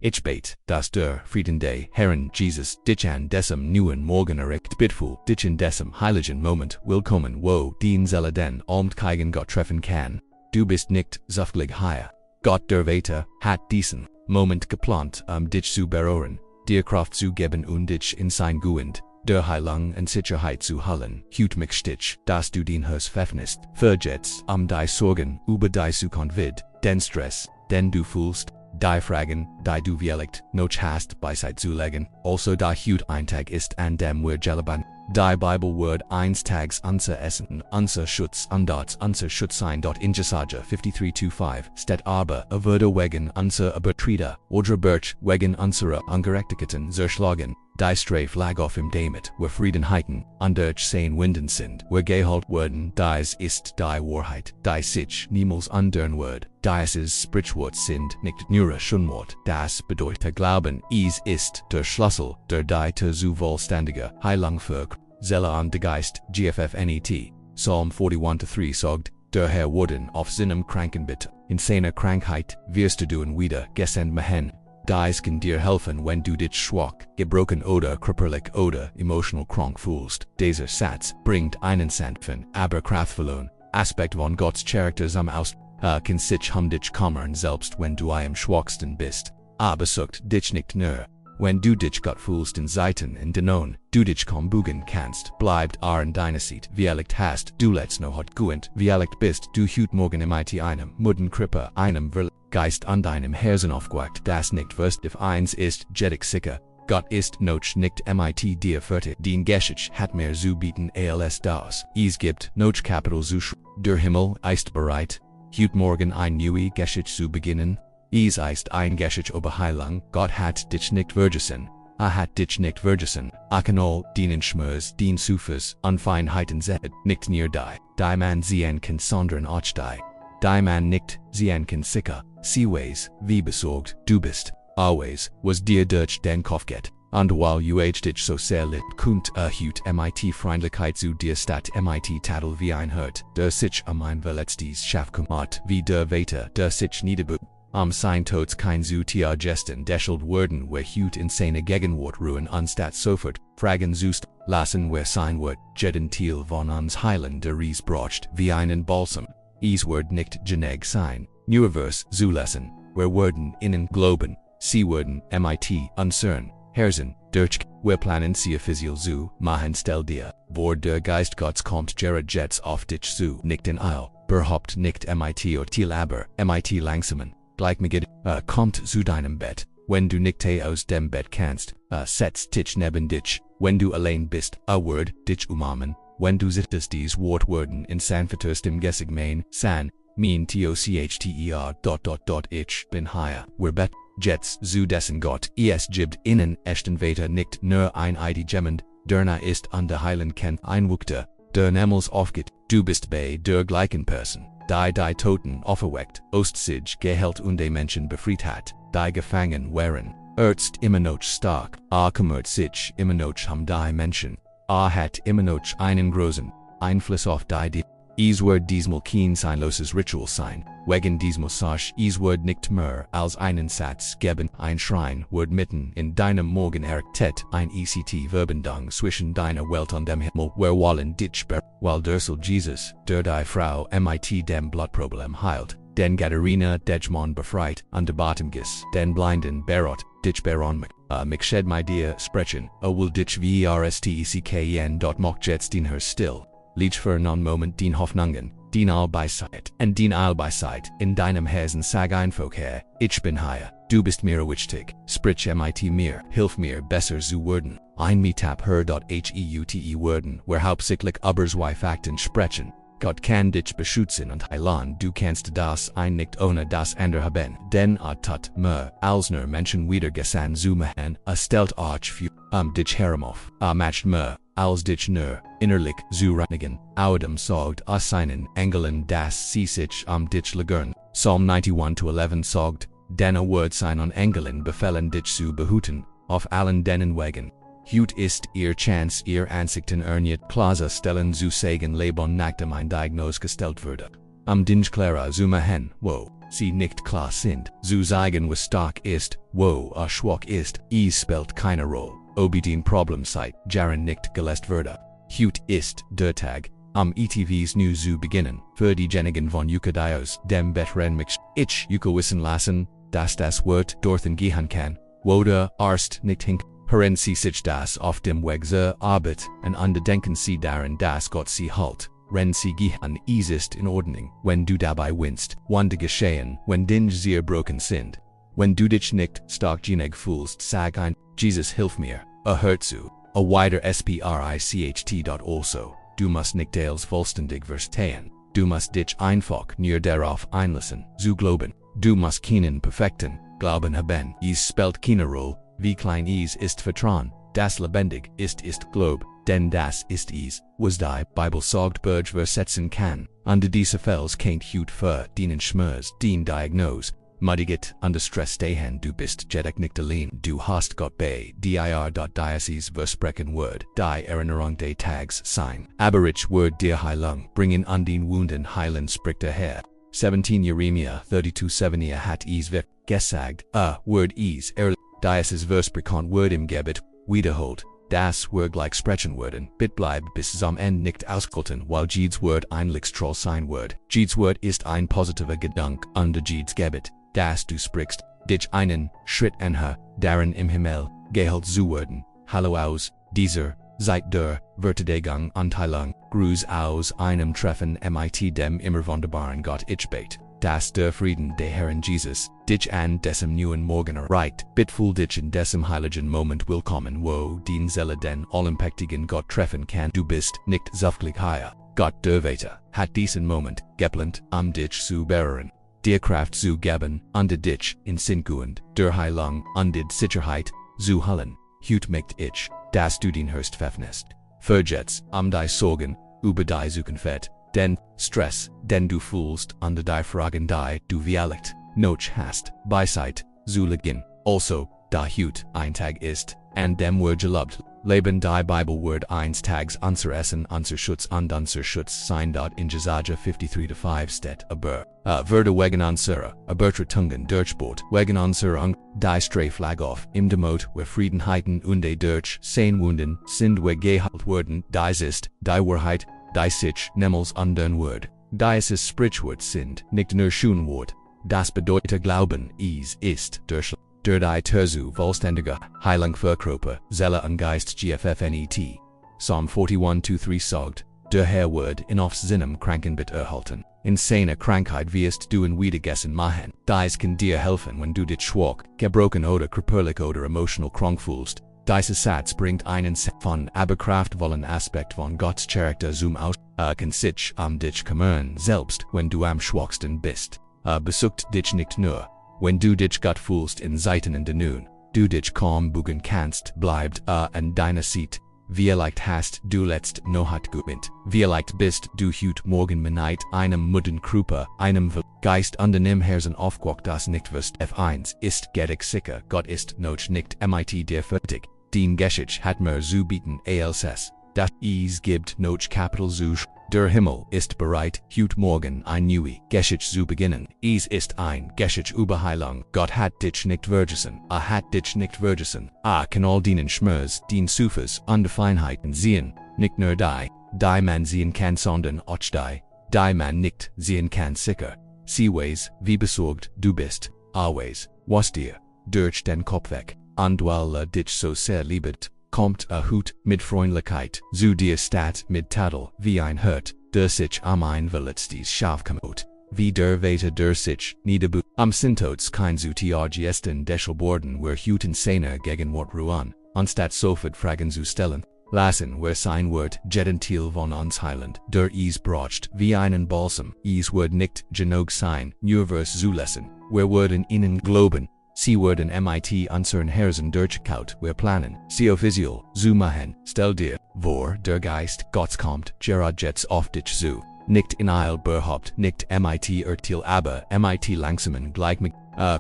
Ich bete, dass der Frieden des Herrn Jesus dich an diesem neuen Morgen erregt bitful dich in diesem heiligen Moment willkommen wo den Seele den allmächtigen Gott treffen kann. Du bist nicht zufällig hier. Gott der Vater hat diesen Moment geplant, dich zu berühren, dir Kraft zu geben und dich in sein Gehend der Heilung und Sicherheit zu halten. Hüt mich stich, dass du den Haus verfnist. Vergetz die Sorgen über die Zukunft vid, den Stress, den du fühlst, die Fragen, die du vielleicht noch hast beiseite zu legen. Also die Hüt ein Tag ist an dem wir geleben. Die Bibelwort eins Tags unser Essen, unser Schutz und das unser Schutz sein. In Jesaja 53,25 steht aber würde wegen unser Übertritte oder Birch wegen unserer Ungerechtigkeiten zerschlagen. Die Strafe lag auf ihm damit wir Friedenheiten und durch sein Winden sind wir geholt wurden. Dies ist die Wahrheit, die sich niemals ändern wird. Dies ist Sprichwort sind nicht nur Schunwort. Das bedeutet Glauben ist der Schlüssel der die zu vollständiger Heilung für Seele und Geist. GFFNET Psalm 41,3 sagt, der Herr worden auf seinem Krankenbett, in seiner Krankheit wirst du wieder gesund machen. Dies kann dir helfen, wenn du dich schwach, gebrochen oder körperlich oder emotional krank fühlst. Dieser Satz bringt einen sanften, aber kraftvollen Aspekt von Gottes Charakter zum Ausdruck. Kann sich dich kümmern selbst wenn du am schwachsten bist. Aber sucht dich nicht nur. Wenn du dich Gott fühlst in Zeiten in denen du dich kaum bügen kannst, bleibt in deiner Seat. Vielleicht hast du letzt noch hat gut, vielleicht bist du heute Morgen mit einem Mudden Krippe, einem Geist an deinem Herzen aufgewacht, das nicht wirst if eins ist jedig sicher. Gott ist noch nicht mit dir fertig. Den Geschichte hat mir zu bieten als das. Es gibt noch Kapital zu der Himmel ist bereit, heute Morgen ein neue Geschichte zu beginnen. Es ist ein Geschichte über Heilung. Gott hat dich nicht vergessen. Hat dich nicht vergessen. Kann all den Schmerz, den Sufers, Unfeinheiten sehen, nicht nur die man sehen kann, sondern auch die man nicht sehen kann sicher. Sie weiß, wie besorgt du bist. Always, was dir durch den Kopf geht. Und weil du dich so sehr litt, kommt hüt mit Freundlichkeit zu dir statt mit Tadel wie ein Hurt, der sich ein verletztes Schaf kümmert, wie der Vater, der sich niederbeugt. Sein Tods kein zu tia gesten deschelt werden wir hüt in seine Gegenwart ruhen anstatt sofort, fragen zust, lassen wir sein Wort, gentil von uns heilen der Ries brocht, wie einen Balsam. Es wird nicht geneg sein, nur vers zulassen, wir werden innen glauben, sie werden mit unsern Herzen durch, wir planen sie offiziell zu machen stell dir, vor der Geist Gottes kommt jetzt auf dich zu, nicht in Eil, berhaupt nicht mit til aber, mit langsamen. Gleichmütig, kommt zu deinem Bett, wenn du nicht aus dem Bett kannst, setz dich neben dich, wenn du allein bist, word dich umarmen, wenn du sittest dies Wort werden in sanfterstem Gesigmain, san, mein tochter, ich bin hier, wir bet, jetzt zu dessen Gott, es gibt innen echten Vater nicht nur ein Gemend, derna ist an der Heilen kennt einwuchte, der nämlich aufgeht, du bist bei der gleichen Person. Die Toten auferweckt, sich geheilt und die Menschen befreit hat, die gefangen waren, immer noch stark, kümmert sich immer noch die Menschen, hat immer noch einen großen Einfluss auf die. Es wird diesmal kein sinnloses Ritual sein, wegen diesmal sach es wird nicht mehr als einen Satz geben, ein Schrein wird mitten in deinem Morgen errichtet, ein Verbindung zwischen deiner Welt und dem Himmel, wir wollen dich weil der Sohn Jesus, der die Frau mit dem Blutproblem heilt, den Gadarina Dejmon befreit, und der Bartimgis, den Blinden berot, dich beron mich shed my dir sprechen, will dich verstecken, macht jetzt den Herr still. Lieg für non Moment den Hoffnungen, den Allbeisheit, und den Allbeisheit in deinem Herzen sag einfach Herr, ich bin hier, du bist mir wichtig, sprich mit mir, hilf mir besser zu werden. Ein Meetup her.heute werden, wir hauptsächlich über zwei Fakten sprechen. Gott kann dich beschützen und heilen, du kannst das ein nicht ohne das andere haben, denn tut mehr, als nur Menschen wieder gesandt zu machen, stellt euch für dich herauf, macht mehr, als dich nur innerlich zu reinigen, Adam sagt seinen Engeln, dass sie sich dich lagern. Psalm 91:11 sagt, denn Wort seinen Engeln befehlen dich zu behüten, auf allen deinen Wegen. Hut ist ihr Chance ihr Ansichten erniet Plaza stellen zu sagen Leben nachdem ein Diagnose gestellt wurde. Dinge Clara zu machen, wo, sie nicht klar sind. Zu zeigen, was stark ist, wo schwach ist. Spielt keine Rolle, ob den Problemzeit jaren nicht gelöst wurde. Heute ist der Tag, ETVs nu zu beginnen, für diejenigen von Dios dem besseren Mix. Ich wissen lassen, dass das Wort dorthin gehen kann, wo der Arzt nicht hink. Hören Sie sich das auf dem Weg zur Arbeit an denken Sie daran, dass Gott Sie halt. Wenn Sie gehen, ist in Ordnung, wenn du dabei winst, Wunde geschehen, wenn Dinge zerbrochen sind. Wenn du dich nicht stark genug fühlst, sag ein, Jesus hilf mir, hört zu. Weiter spricht. Also, du musst nicht alles vollständig verstehen. Du musst dich einfach nur darauf einlassen, zu glauben. Du musst keinen perfekten Glauben haben. Es spielt keine Rolle, wie klein es ist Vertrauen, das lebendig ist Glaub, denn das ist es, was die Bibel sagt versetzen kann. Under diese Fälls kennt Hut für den Schmerz, den Diagnose, Muddiget under Stress stehen, du bist jedoch nicht allein, du hast Gott bei dir. Dieses versprechen Word, die Erinnerung des Tags sein. Aber ich Word dir Heilung, bringen an den Wunden heilen, spricht der Herr. 17 Jeremia 32:7 hat es gesagt, Word is dieses versprechen Word im Gebet, wiederholt, das Word gleich sprechen werden, bit bleibt bis zum Ende nicht ausgehalten, weil jedes Word ein Lichtstrahl sein wird. Jedes Word ist ein positiver Gedanke under jedes Gebet, das du sprichst, dich einen Schritt anher, darin im Himmel, gehalt zu werden. Hallo aus dieser Zeit der Verteidigung und Heilung, Gruß aus einem Treffen mit dem immer wunderbaren Gott. Ich bete, dass der Frieden der Herrn Jesus dich an diesem neuen Morgen erreicht. Bitfühl dich in diesem heiligen Moment willkommen, wo die Seele den allmächtigen Gott treffen kann. Du bist nicht zufällig hier. Gott der Vater hat diesen Moment geplant, dich zu bewahren, dir Kraft zu geben, und dich in Sinnkuend, der Heilung und die Sicherheit zu halten. Heute möchte ich, dass du den Hörst verfnest. Vergetz die Sorgen über die Zukunft, den Stress, den du fühlst, und die Fragen, die du vielleicht noch hast, beiseite zu legen. Also, da heute ein Tag ist, an dem wir gelobt leben, die Bibelwort eines Tags unser Essen, unser Schutz und unser Schutz sein. In Jesaja 53:5 steht, aber werde wegen unserer Übertretungen durchbohrt, wegen unserer die Straflag auf im Demut, wir Friedenheiten und die durch sein Wunden sind wir geheilt worden. Dies ist die Wahrheit, die sich nämlich an den Wort, dieses Sprichwort sind, nicht nur Schönwort. Das bedeutet Glauben, es ist durch die Terzu vollständige Heilung für Körper, Seele und Geist GFFNET. Psalm 41:3 sagt, der Herr wird in auf seinem Krankenbett erhalten. In seiner Krankheit wirst du ihn wiedergessen machen. Dies kann dir helfen, wenn du dich schwach, gebrochen oder körperlich oder emotional krank fühlst. Dieser Satz bringt einen von aber kraftvollen Aspekt von Gottes Charakter zum Aus. Kann sich dich kümmern, selbst wenn du am schwachsten bist. Besucht dich nicht nur, wenn du dich gut fühlst in Zeiten in denen du dich kaum bügen kannst, bleibt an deiner Seite. Vielleicht hast du letzt noch geübt. Vielleicht bist du heute Morgen mit einem müden Körper, einem Geist und einem Herzen aufgewacht, das nicht wirst. F1 ist ich sicher, Gott ist noch nicht mit dir fertig. Den Geschichte hat mir zu bieten als das es gibt noch Kapitel zu. Der Himmel ist bereit, heute Morgen ein neue Geschichte zu beginnen. Es ist ein Geschichte über Heilung. Gott hat dich nicht vergessen. Hat dich nicht vergessen. Kann all den Schmerz, den Sufers und Feinheiten sehen. Nicht nur die man sehen kann, sondern auch die man nicht sehen kann sicher. Sie weiß, wie besorgt du bist. Always, was dir durch den Kopf weg. Und weil dich so sehr liebt, kommt Hut mit Freundlichkeit zu dir statt mit Tadel, wie ein Hurt, der sich ein verletztes Schaf kommt. Wie der Vater der sich niederbu. Sintots kein zu TRGesten Deschelborden, wir hüten seiner Gegenwart ruhen, anstatt sofort Fragen zu stellen. Lassen wir sein Wort gentil von uns heilend, der es braucht, wie einen Balsam. Es wird nicht genug sein, nur vers zu lassen. Wir werden ihnen glauben. Sie werden mit unseren Herzen durchkaut, wir planen, sie offiziell zu machen. Stell dir vor, der Geist Gottes kommt gerade jetzt auf dich zu. Nicht in Eil berhaupt, nicht mit ertil, aber mit langsamen Gleichmut.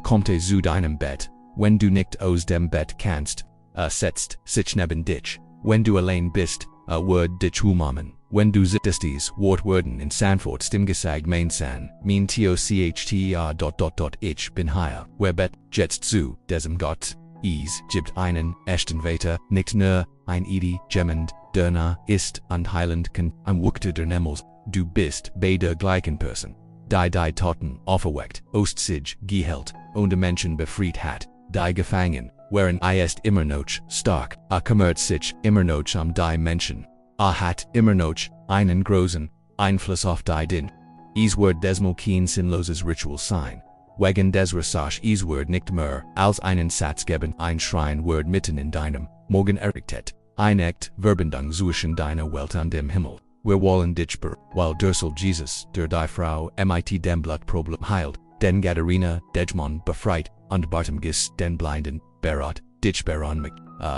Kommt zu deinem Bett. Wenn du nicht aus dem Bett kannst, setzt sich neben dich. Wenn du allein bist, wird dich umarmen. Wenn du sittestes Wortwörden in Sanfort Stimmgesag Mainsan, mean tochter. Ich bin hier, webet, jetzt zu, desem Gott, gibt einen, echten Weiter, nicht nur, ein Idi, jemand, der ist, und heilend kann, am Wukte der Nemmels, du bist, bei der gleichen Person. Die Toten, auferweckt, sich, geheilt, und Menschen befreit hat, die gefangen, waren ist immer noch, stark, kümmert sich, immer noch die Menschen. Hat, immer noch, einen großen, Einfluss auf die Din. Word desmal kein sinnloses Ritual sein. Wegen des Research Word nicht mehr, als einen Satz geben, ein Word mitten in deinem, Morgen errichtet, ein echt, Verbindung zwischen deiner Welt und dem Himmel. Wir wollen dich weil Dursel Jesus, der die Frau, mit dem Blutproblem heilt, den Gadarina, Dejmon befreit, und Bartimgis, den Blinden, berat, dich beran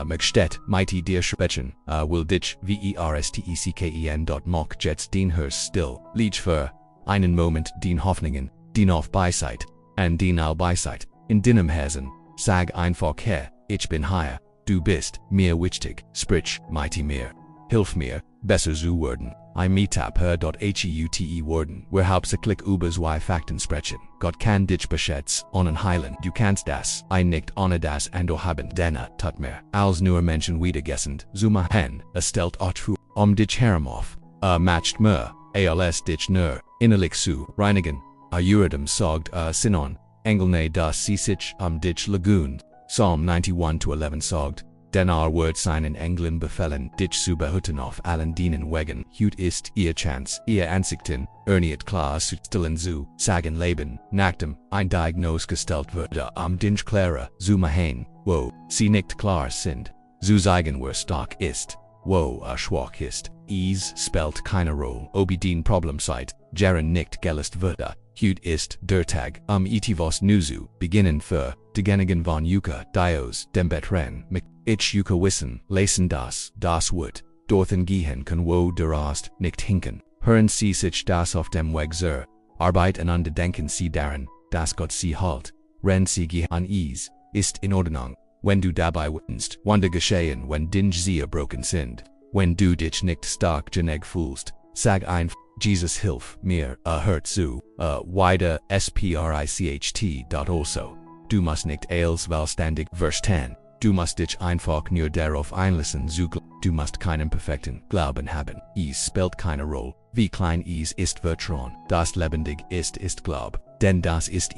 Mcstedt, mighty dir schwächen, will dich, verstehen. Mock jets den Hers still, liege für, einen Moment, den Hoffnungen, den auf Beiseit, und den all Beiseit, in deinem Herzen, sag einfach Herr, ich bin hier, du bist, mir wichtig, sprich, mighty mir, hilf mir, besser zu werden. Meetup her.heute worden, wir hauptsächlich über zwei Fakten sprechen. Gott kann dich beschätzen, ohne heilen. Du kannst das, nicht ohne das und haben, denn tut mir, als nur Menschen wiedergessen, zu machen, stellt euch vor, dich herum auf, matcht mir, als dich nur, innerlich zu reinigen, Uredem sorgt, Sinon, Engelne das sie sich, dich lagoon, Psalm 91-11 sorgt, denn Wort seinen Engeln befehlen, dich zu behüten auf allen dienen wegen, Hut ist ihr Chance, ihr Ansichten, nicht klar zu stellen zu, sagen Leben, nachdem, ein Diagnose gestellt wurde, dich klarer, zu machen, wo, sie nicht klar sind, zu sagen wer stark ist, wo schwach ist, spielt keine Rolle, ob den Problem seid, jaren nicht gelöst wurde. Hut ist der Tag, etivos nuzu, beginnen für, degenigen von Yuka, Dios, dem Betren, ich Yuka wissen, lesen das Wort, dorthin gehen kann wo derast, nicht hinken, hören Sie sich das auf dem Weg zur Arbeit an denken Sie daran, dass Gott Sie halt, renn Sie gehen an ist in Ordnung, wenn du dabei witnest, Wunder geschehen, wenn Dinge sie erbrochen sind, wenn du dich nicht stark genug fühlst, sag einfach, Jesus hilf mir, hört zu, weiter spricht. Also, du musst nicht als Wellständig verstehen, du musst dich einfach nur darauf einlassen zu du musst keinen perfekten Glauben haben, spielt keine Rolle, wie klein ist Vertrauen, das lebendig ist Glaub, denn das ist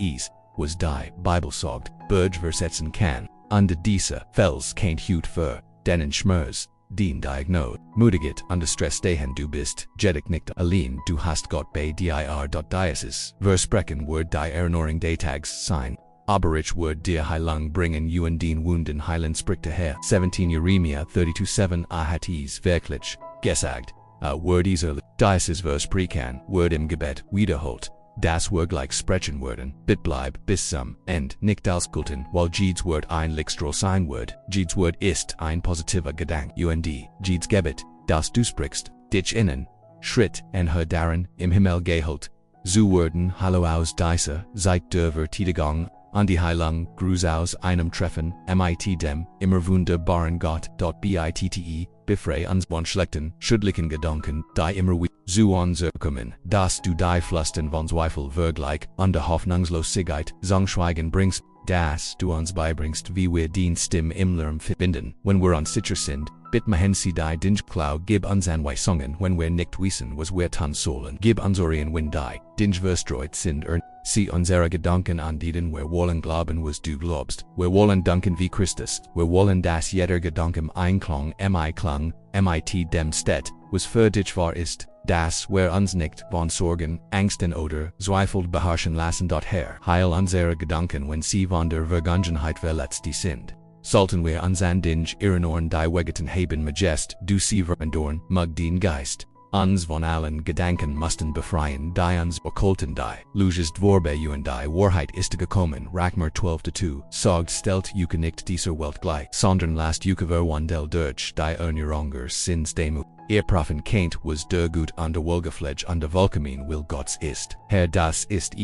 was die Bibel sagt, Burge versetzen kann, und diese Fels kein Hut für, denen Schmers, den Diagnose, Müdigkeit und Stress stehen du bist, jedig nicht allein, du hast Gott bei dir. Dieses, versprechen wird die Erinnerung des Tags sein, aber ich wird dir Heilung bringen und den Wunden heilen spricht der Herr. 17 Jeremia 32:7 hat wirklich gesagt, wird dieser, dieses versprechen, wird im Gebet wiederholt. Das wird gleich sprechen werden, bleib bis zum End nicht ausgelten, weil jedes Wort ein Lichtstrahl sein wird, jedes Wort ist ein positiver Gedanke und jedes Gebet, das du sprichst, dich innen, Schritt und hör darin, im Himmel gehalt, zu werden hallo aus dieser, seit der Vertigung, an die Heilung, Gruß aus einem Treffen, mit dem, immer wunderbaren Gott, bitte, befrei uns von schlechten, schädlichen Gedanken, die immer zu uns kommen, dass du die Flusten von Zweifel vergleich, und der Hoffnungslosigkeit, Schweigen bringst, dass du uns beibringst, wie wir den Stimm im Lärm verbinden, wenn wir unsicher sind, bitte machen Sie die Dinge gib uns Anweisungen, wenn wir nicht wissen, was wir tun sollen, gib uns Orien, wenn die Dinge verstreut sind, sie unsere Gedanken an denen wir wollen glauben, was du glaubst, wir wollen danken wie Christus, wir wollen, dass jeder Gedanke Einklang, mit dem steht, was für dich wahr ist, dass wir uns nicht von Sorgen, Ängsten oder Zweifel beherrschen lassen. Herr, heil unsere Gedanken, wenn sie von der Vergangenheit verletzt sind. Sollten wir uns an Dinge erinnern, die wegeten haben Majest, du sie verandern, den Geist, uns von allen Gedanken mussten befreien, die uns okkulten, die lugest vorbe und die Wahrheit ist gekommen, Rachmer 12:2, sagt stellt Juke nicht dieser Welt gleich, sondern lasst Juke verwandelt durch die Erneuerung sins demu. Ihr Propheten kennt was der Gut an der Wohlgefledge an der Volkamin will Gottes ist. Herr, das ist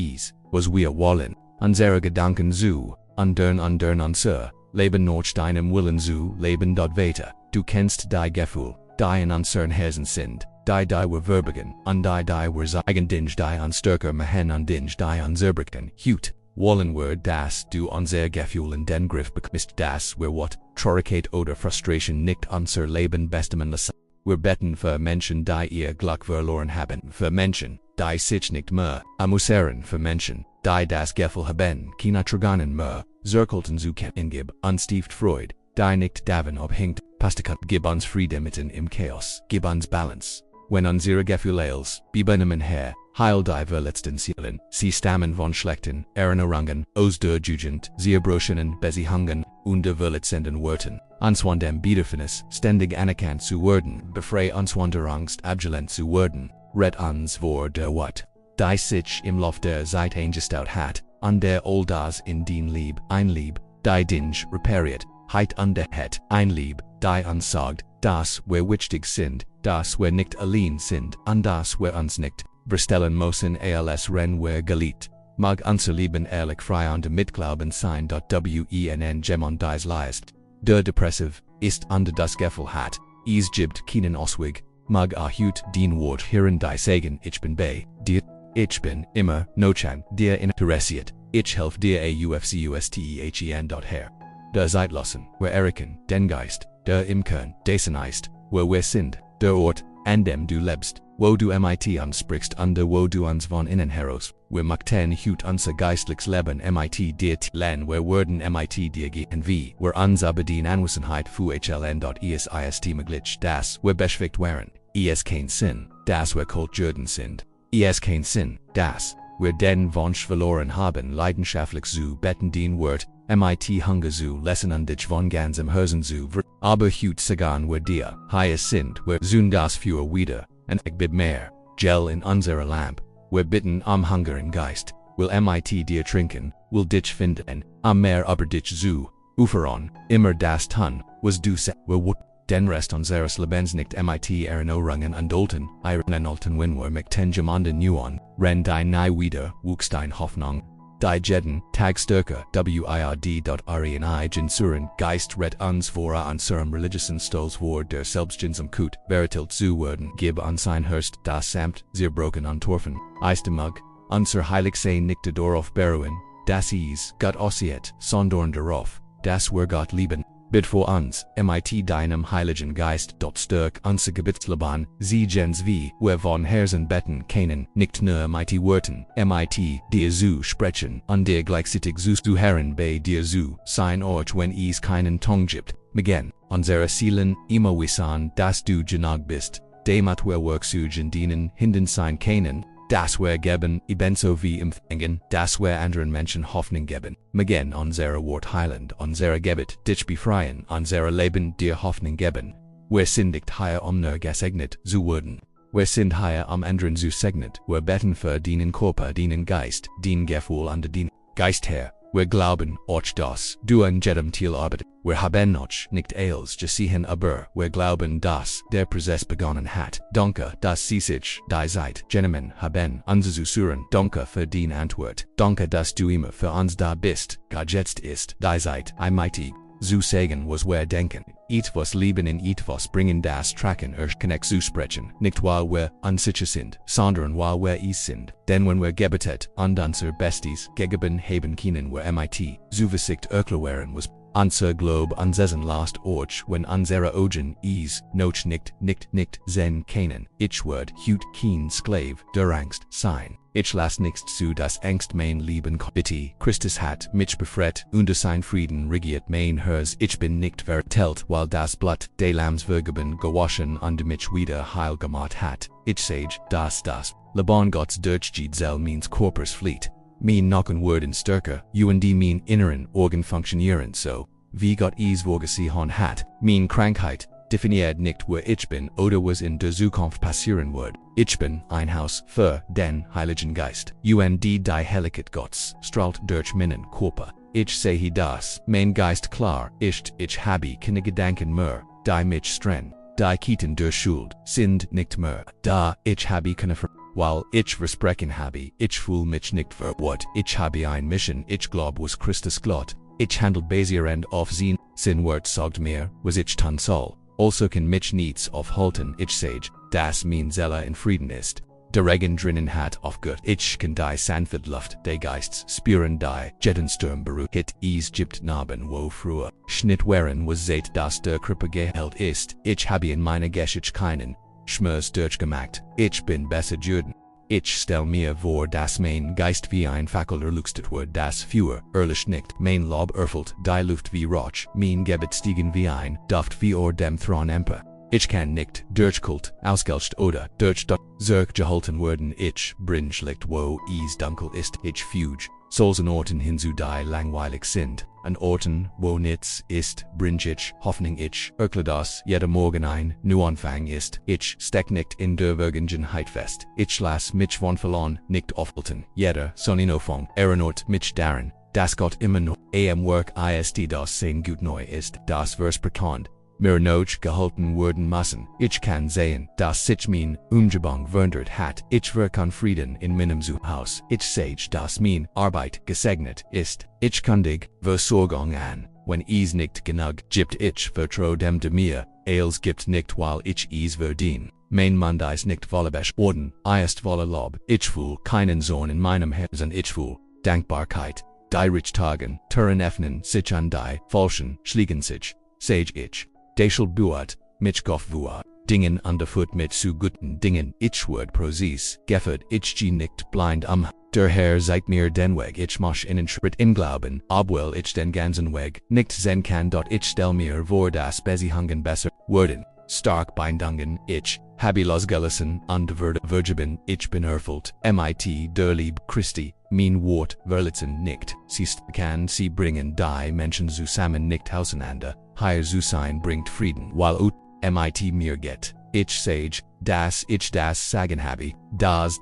was wir wollen, unsere Gedanken zu, andern unser Leben nach deinem Willen zu leben. Weiter, du kennst die Gefühl, die in unseren Herzen sind, die were verbigen, die were zeigen dinge die unsterker mehen undinge die unzerbricken, hut, wallen word das du unser Gefühlen den Griff bekommst das were what, Traurigkeit oder Frustration nicht unser Leben bestimmen lassen. Wir beten für Menschen die ihr Glück verloren haben, für Menschen, die sich nicht mehr amusieren, für Menschen, die das Gefühl haben, keine Traganen mehr, zirkelten zu kennen gib, unstieft Freud, die nicht davon abhängt, Pastikat gib uns Frieden mitten im Chaos, gib uns Balance. Wenn unsere Gefühle bebenehmen her, heil die verletzten Seelen, sie stammen von schlechten Erinnerungen, aus der Jugend, sie erbrochenen Beziehungen, und der verletzenden Worten, uns von dem Bedürfnis, ständig anerkannt zu werden, befrei uns von der Angst, abgelehnt zu werden, ret uns vor der Wut, die sich im Lauf der Zeit eingestaut hat, an der all das in den Lieb, ein Lieb, die dinge repariert, heit an der het, ein Lieb, die uns sagt, das wir wichtig sind, das wir nicht allein sind, an das wir uns nicht verstellen müssen als wenn wir geliebt, mag unser Leben ehrlich frei und mitglauben sein. Wen gemon dies leist, der depressiv ist und das Gefühl hat, es gibt keinen Ausweg, mag hut den Wort hören die sagen, ich bin bei dir, ich bin immer nochan dir interessiert, ich helf dir aufzusten. Herr. Der Zeitlosen, wir erkennen den Geist, der im Kern dessen ist, wo wir sind, der Ort, an dem du lebst, wo du mit uns sprichst und wo du uns von innen heraus, wir möchten hut unser geistliches Leben mit dir teilen, wir werden mit dir gehen wie, wir uns aber die Anwesenheit ist möglich, dass wir beschwigt waren, es kein Sinn, dass wir kalt Juden sind, es kein Sinn, dass wir den Wunsch verloren haben, leidenschaftlich zu beten den Wort, mit Hunger zu lesen und dich von ganzem Herzen zu aber hut sagen wir dir, es sind, wir sun das für wieder, und ich bid mehr, gel in unserer Lamp, wir bitten Hunger im Geist, will mit dir trinken, will dich finden, mehr aber dich zu ufern, immer das tun, was du se, wir den Rest unseres Lebens nicht mit Erinnerungen andolten, alten wenn wir möchten jemanden nuan, ren die nie wieder, wuchs dein Hoffnung. Die jeden Tag stärker wild.reigen suren Geist ret uns vor unserem religiösen Stolz vor der Selbstgensam Kut vertilt zu werden, gib uns ein Hörst das samt zerbrochen Antorfen, eistemug, unser heilig sein nicht darauf beruhen, das Gott aussieht, sondern darauf, dass wir Gott lieben. Bid vor uns, mit deinem Heiligen Geist, stärk unser Gebetsleben, sie gens wie, wir von Herzen beten können, nicht nur mit Worten, mit dir zu sprechen, und dir gleichzeitig zu hören bei dir zu sein Ort, wenn es keinen Ton gibt, megen, unsere Seelen, immer wissen, dass du genug bist, damit wir Werk zu dienen, hinden sein können, dass wir geben, ebenso wie empfangen, dass wir anderen Menschen Hoffnung geben, megen unsere Wort heilend, unsere Gebet dich befreien, unsere Leben dir Hoffnung geben. Wir sind nicht hier nur gesegnet zu werden. Wir sind hier anderen zu segnet, wir beten für den Körper, den Geist, den Gefühl und den Geist Herr. Wir glauben, auch das, du an jedem Teil arbeitet, wir haben noch nicht alles gesehen, aber wir glauben, dass der Prozess begonnen hat. Danke, dass Sie sich die Zeit genommen haben, uns zu hören. Danke für die Antwort. Danke, dass du immer für uns da bist. Gott jetzt ist die Zeit, allmächtig, zu sagen, was wir denken. Etwas lieben in etwas bringen das Tracken connect zu sprechen, nicht weil wir unsicher sind, sondern weil wir es sind. Denn wenn wir gebetet und unser Bestes gegeben haben können wir mit Zuversicht erklären, was unser Globe unsessen last Ort, wenn unsere Augen es noch nicht sehen können. Ich werd hut kein Sklave der Angst sein. Ich lass nichts zu, das Angst mein Leben bitte. Christus hat mich befreit, und sein Frieden regiert mein Herz. Ich bin nicht vertellt, weil das Blut des Lamms vergeben gewaschen und mich wieder heil gemacht hat. Ich sage, dass das Leben Gottes durch Giselle means Körpers flieht. Mein Knochen werden stärker, und mein inneren Organ funktionieren so, wie Gott es vorgesehen hat. Mein Krankheit definiert nicht, wo ich bin oder was in der Zukunft passieren wird. Ich bin ein Haus für den Heiligen Geist. Und die Heiligkeit Gottes strahlt durch meinen Körper. Ich sehe das, mein Geist klar ist, ich habe keine Gedanken mehr, die mich streng, die Ketten der Schuld sind nicht mehr da, ich habe keine weil ich versprechen habe, ich fühle mich nicht verwirrt, ich habe ein Mission, ich glaube was Christus glaubt, ich handle basierend auf sein Wort sagt mir, was ich tun soll. Also kann mich nichts aufhalten, ich sage, das mein Zeller in Frieden ist. Der Regen drinnen hat aufgehört. Ich kann die sanfte Luft des Geistes spüren, die Jettensturm beruht. Hit gibt Narben, wo früher Schnitt wären was seit das der Krippe geheilt ist. Ich habe in meiner Geschichte keinen Schmerz durchgemacht. Ich bin besser Juden. Ich stell mir vor, dass mein Geist wie ein Fackel erleuchtet wird, das Feuer ehrlich nickt, mein Lob erfüllt, die Luft wie Rauch, mein Gebet stiegen wie ein Duft wie dem Thron Emper. Ich kann nicht durchkult, ausgelöscht oder durch das Zerg gehalten werden. Ich bringe Licht, wo es dunkel ist. Ich füge Souls an Orten hinzu, die langweilig sind. An Orten, wo nichts ist, bringe ich Hoffnung. Ich erkläre das jeder Morgen ein Neuanfang ist. Ich steck nicht in der Vergangenheit fest. Ich lass mich von verloren nicht aufhalten. Jeder Sonnenanfang erinnert mich daran, dass Gott immer noch am Werk ist, das sein gut neu ist. Das Vers bekannt. Mir noch gehalten werden müssen. Ich kann sehen, dass sich mein Umgebung verändert hat. Ich wirke Frieden in meinem Zuhause. Ich sage, dass mein Arbeit gesegnet ist. Ich kündige Versorgung an. Wenn es nicht genug gibt, ich vertraue dem de mir. Es gibt nicht, weil ich es verdiene. Mein Mund ist nicht voller Orden, ist voller Lob. Ich fühle keinen Zorn in meinem Herzen. Ich fühle Dankbarkeit. Die Richtagen, Türen öffnen sich an die Falschen schließen sich. Sage ich. Deschel buat, mich goff vua, Dingen underfoot mit zu guten Dingen, ich word prosis, geffert, ich ge nicht blind der Herr seit mir den Weg, ich mach in Schritt in Glauben, obwohl ich den ganzen Weg nicht sehen kann, dort ich stell mir vor, das Beziehungen besser werden, stark Bindungen, ich habe losgelassen, und vergeben, ich bin erfüllt, mit der Liebe Christi, mein Wort verletzen nicht, siehst kann sie bringen die Menschen zusammen nicht auseinander. Hier zu sein bringt Frieden, weil mit mir geht. Ich sage, dass ich das sagen habe, das,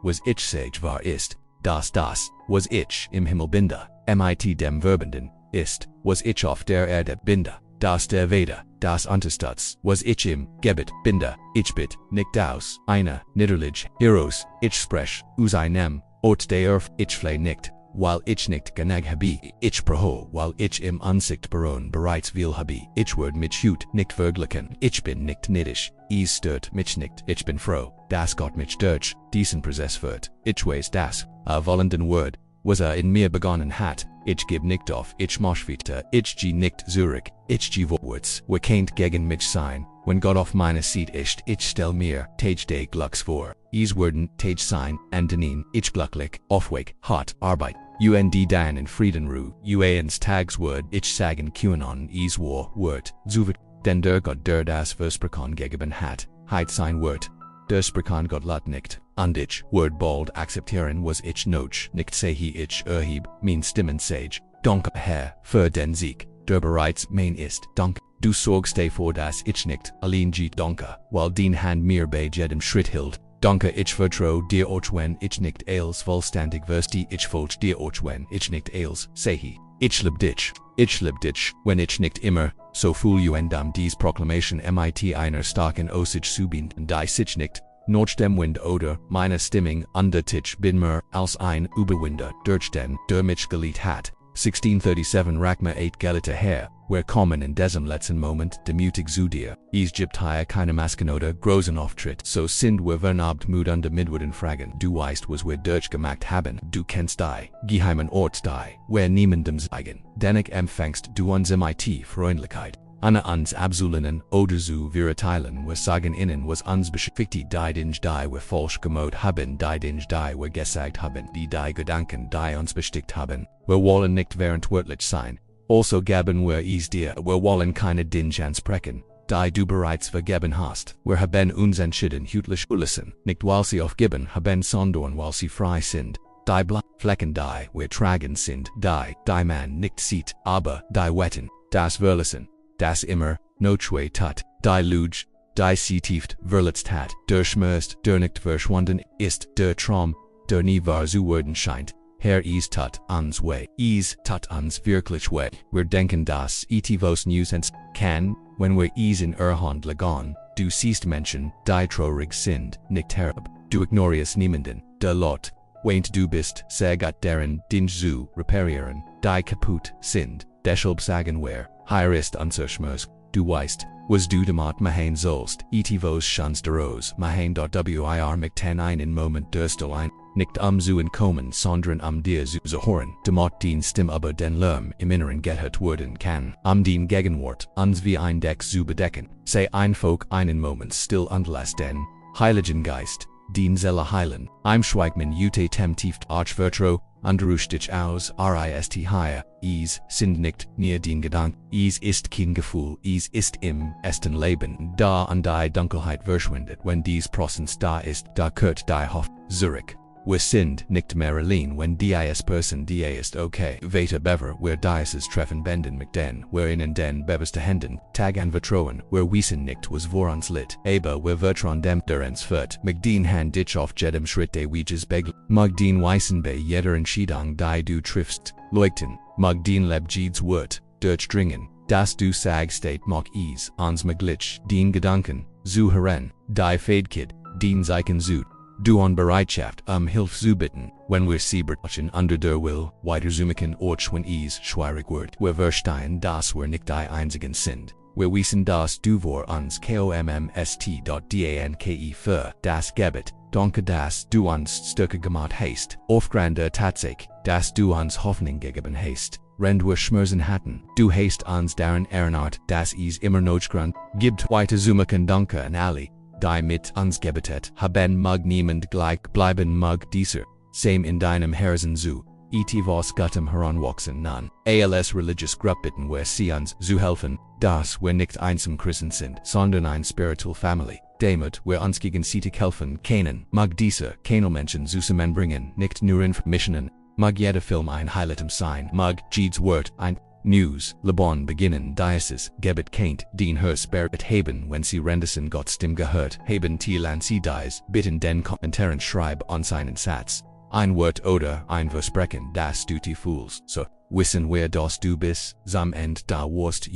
was ich sage wahr ist, das, was ich im Himmel binde, mit dem Verbenden, ist, was ich auf der Erde binde, das der Veda, das Unterstütz, was ich im Gebet binde, ich bitte nicht aus, einer, niederlich, Heroes, ich sprech, aus einem, Ort der Earth, ich fleh nicht. Weil ich nicht genug habe, ich proho, weil ich im Unsichtbaren bereits viel habe, ich werde mich hut nicht verglichen, ich bin nicht neidisch, es stört mich nicht, ich bin froh, dass Gott mich durch diesen Prozess führt, ich weiß das, wollenden Wort, was in mir begonnen hat, ich geb nicht auf, ich mach weiter, ich geh nicht zurück, ich geh vorwärts, wer kennt gegen mich sein, wenn Gott auf meiner Seite ist, ich stell mir, Tage des Glücks vor, es werden Tage sein, an denen ich glücklich, aufweg, hart, Arbeit, dan in Frieden ruh, ans Tags word, ich sagen QAnon, es wort, zuvet, denn der Gott der das Versprechen gegeben hat, sein Wort, der Sprechen Gott lat nicht, und ich word bald akzeptieren was ich noch nicht sehe ich erheb, mein Stimmen sage, danke Herr, für den Sieg, der bereits mein ist, danke, du sorgst vor dass ich nicht, allein geht danke, weil den Hand mir bei jedem Schritt hielt. Danke ich vertraue dir auch wenn ich nicht als vollständig verstehe, ich folge dir auch wenn ich nicht als sehe. Ich lieb dich, wenn ich nicht immer, so fühle und dies Proklamation mit einer starken Aussicht zubinden, die sich nicht, noch dem Wind oder meine Stimmung under dich bin mehr als ein Überwinder durch den, der mich geliebt hat. 1637 Rakma 8 Gelite Herr, wer kommen in diesem letzten Moment demutig zu dir, es gibt hier keine Masken oder großen Auftritt, so sind wir vernarbt müde und midwürden fragen, du weißt was wir durchgemacht haben, du kennst die geheimen Ort die, wer niemandem zeigen, dennoch empfängst du uns mit Freundlichkeit. Anna uns abzulehnen oder zu verurteilen, wir sagen ihnen was uns beschäftigt, die Dinge die wir falsch gemacht haben, die Dinge die wir gesagt haben, die Gedanken die uns bestickt haben, wir wollen nicht verantwortlich sein, also geben wir es dir, wir wollen keine Dinge ansprechen, die du bereits vergeben hast, wir haben uns entschieden hütlich lassen, nicht weil sie aufgeben haben, sondern weil sie frei sind, die Flecken die wir tragen sind, die man nicht sieht, aber die wetten, das verlassen. Das immer, nochwe tut, die Lüge, die sie tieft verletzt hat, der Schmerz, der nicht verschwunden ist, der Traum, der nie wahr zu werden scheint, Herr es tut uns weh, es tut uns wirklich weh, wir denken das vos Nuisance kann, wenn wir es in Hand legen, du siehst Menschen, die traurig sind, nicht herab, du ignorierst niemanden, der Lot, wenn du bist, sehr Gott deren Dinge zu reparieren, die kaputt sind, deshalb sagen wir, hier ist unser Schmerz, du weißt, was du damit machen sollst, vos schuns daraus machen. Wir mich 10 einen Moment durstel ein, nicht zu entkommen, sondern dir zu hören, damit die Stimme aber den Lärm im Inneren gehört werden kann, den Gegenwart uns wie ein Deck zu bedecken. Sei einfach einen Moment still und lass den Heiligen Geist den Seele heilen. Im Schweigmen Jute tem tieft Archvertro, Anderusch dich aus, rist hier, sind nicht nur den Gedanken, ist kein Gefühl, ist im ersten Leben, da an die Dunkelheit verschwindet, wenn dies Prozess da ist, da kehrt die Hoffnung zurück. Wir sind nicht mehr allein, wenn dies Person die ist okay. Weiter bever, wir dieses treffen benden mit den, wir in den bewusste Händen, Tag an vertrauen, wir wissen nicht was vor uns lit, aber wir vertrauen dem, der uns führt, mit den Hand dich auf jedem Schritt de Weges begl, mag den weißen bei jeder Entscheidung die du triffst, leuchten, mag den Lebjeds Wort, durchdringen, das du sagst mag ans Maglitsch, den Gedanken, zu hören, die Fähigkeit, den Zeichen zu du an Bereitschaft Hilfe zu bitten, wenn wir sie bertschen under der Will, weiter zumachen auch wenn schwierig wird. Wir verstehen, dass wir nicht die einzigen sind. Wir wissen, dass du vor uns kommst.danke für das Gebet, danke, dass du uns stärker gemacht hast, aufgrund der Tatsache, dass du uns Hoffnung gegeben hast. Wenn wir Schmerzen hatten, du hast uns daran erinnert, dass immer notgrund gibt, weiter zumachen. Danke an alle, die mit uns gebetet haben, mag niemand gleich bleiben, mag dieser same in deinem Herzen zu vos Gottem heranwachsen nan. Als religious Gruppe bitten wir sie uns zu helfen, dass wir nicht einsam Christen sind, sondern ein spiritual family, damit wir uns gegenseitig helfen können, mag diese keine Menschen zusammenbringen, nicht nur Informationen, mag jeder Film ein Highlightem sein, mag jedes Wort ein News, Lebon beginnen, dieses Gebet kennt, den Hörspirit haben, wenn sie Renderson Gottes Stimme gehört haben, an sie dies, bitten den Kommentaren schreib uns einen Satz, ein Wort oder ein Versprechen, das du te fühlst, so wissen wir, dass du bist, am Ende da wirst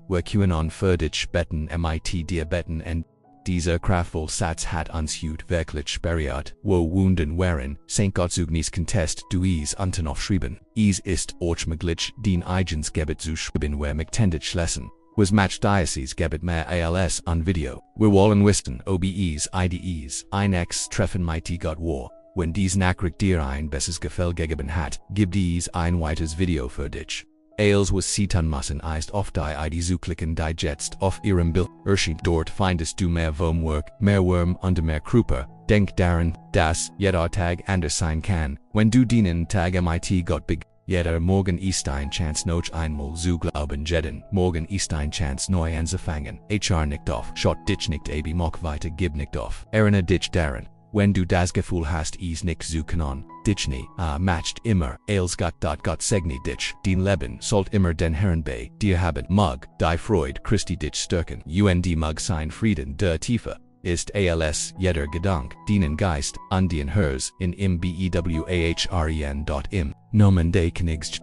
wir können für dich beten, mit dir beten und dieser kraftvoll Satz hat uns heute wirklich berührt, wo Wunden waren, St. Gott Zeugnisse contest du unten aufschrieben, ist auch möglich, den eigens Gebet zu schreiben, wir möchten schließen, was match dieses Gebet mehr als an Video, wir wollen wissen, ob IDEs ein treffen mit Gott war, wenn dies Nachricht dir ein besseres Gefühl gegeben hat, gib dies ein weiteres Video für dich. Als was sie tun müssen ist auf die ID zu klicken, die jetzt auf ihrem Bild erscheint. Dort findest du mehr Homework, mehr Wurm und mehr Kruppe. Denk daran, dass jeder Tag anders sein kann, wenn du den Tag mit Gott beg. Jeder Morgen ist ein Chance noch einmal zu glauben, jeden Morgen ist ein Chance neu anzufangen. Nicht auf, schott dich nicht mach weiter, gib nicht auf. Erinnere dich daran, wenn du das Gefühl hast, nicht zu können, dich nie, matcht immer, als Gott segne dich, den Leben sollt immer den Herrn bei dir haben, mag, die Freude Christi dich stärken, mag sein Frieden der Tiefe, ist als jeder Gedank, den Geist, an den Hers, in im bewahren. Im Namen des Knigst.